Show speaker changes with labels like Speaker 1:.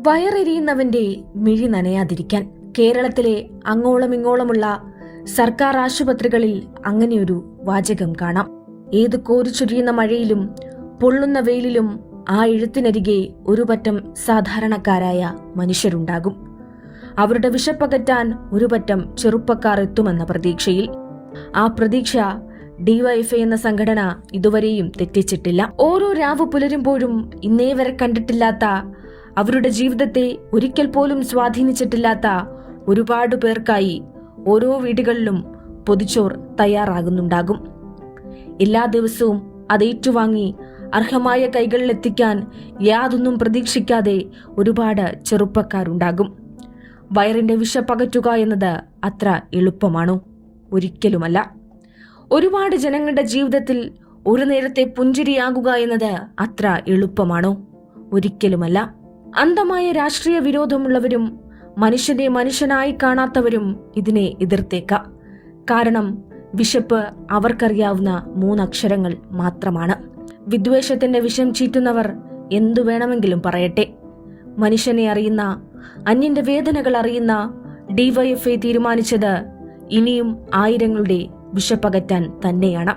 Speaker 1: വയറെരിയുന്നവന്റെ മിഴി നനയാതിരിക്കാൻ കേരളത്തിലെ അങ്ങോളമിങ്ങോളമുള്ള സർക്കാർ ആശുപത്രികളിൽ അങ്ങനെയൊരു വാചകം കാണാം. ഏത് കോരിച്ചൊരിയുന്ന മഴയിലും പൊള്ളുന്ന വെയിലിലും ആ എഴുത്തിനരികെ ഒരു പറ്റം സാധാരണക്കാരായ മനുഷ്യരുണ്ടാകും. അവരുടെ വിശപ്പകറ്റാൻ ഒരു പറ്റം ചെറുപ്പക്കാർ എത്തുമെന്ന പ്രതീക്ഷയിൽ. ആ പ്രതീക്ഷ ഡിവൈഎഫ്ഐ എന്ന സംഘടന ഇതുവരെയും തെറ്റിച്ചിട്ടില്ല. ഓരോ രാവ് പുലരുമ്പോഴും ഇന്നേ വരെ കണ്ടിട്ടില്ലാത്ത, അവരുടെ ജീവിതത്തെ ഒരിക്കൽ പോലും സ്വാധീനിച്ചിട്ടില്ലാത്ത ഒരുപാട് പേർക്കായി ഓരോ വീടുകളിലും പൊതിച്ചോർ തയ്യാറാകുന്നുണ്ടാകും. എല്ലാ ദിവസവും അത് ഏറ്റുവാങ്ങി അർഹമായ കൈകളിലെത്തിക്കാൻ യാതൊന്നും പ്രതീക്ഷിക്കാതെ ഒരുപാട് ചെറുപ്പക്കാരുണ്ടാകും. വയറിന്റെ വിശപ്പകറ്റുക എന്നത് അത്ര എളുപ്പമാണോ? ഒരിക്കലുമല്ല. ഒരുപാട് ജനങ്ങളുടെ ജീവിതത്തിൽ ഒരു നേരത്തെ പുഞ്ചിരിയാകുക എന്നത് അത്ര എളുപ്പമാണോ? ഒരിക്കലുമല്ല. അന്ധമായ രാഷ്ട്രീയ വിരോധമുള്ളവരും മനുഷ്യനെ മനുഷ്യനായി കാണാത്തവരും ഇതിനെ എതിർത്തേക്കാം. കാരണം വിശപ്പ് അവർക്കറിയാവുന്ന 3 അക്ഷരങ്ങൾ മാത്രമാണ്. വിദ്വേഷത്തിന്റെ വിഷം ചീറ്റുന്നവർ എന്തു വേണമെങ്കിലും പറയട്ടെ. മനുഷ്യനെ അറിയുന്ന, അന്യന്റെ വേദനകൾ അറിയുന്ന ഡിവൈഎഫ്ഐ തീരുമാനിച്ചത് ഇനിയും ആയിരങ്ങളുടെ വിശപ്പകറ്റാൻ തന്നെയാണ്.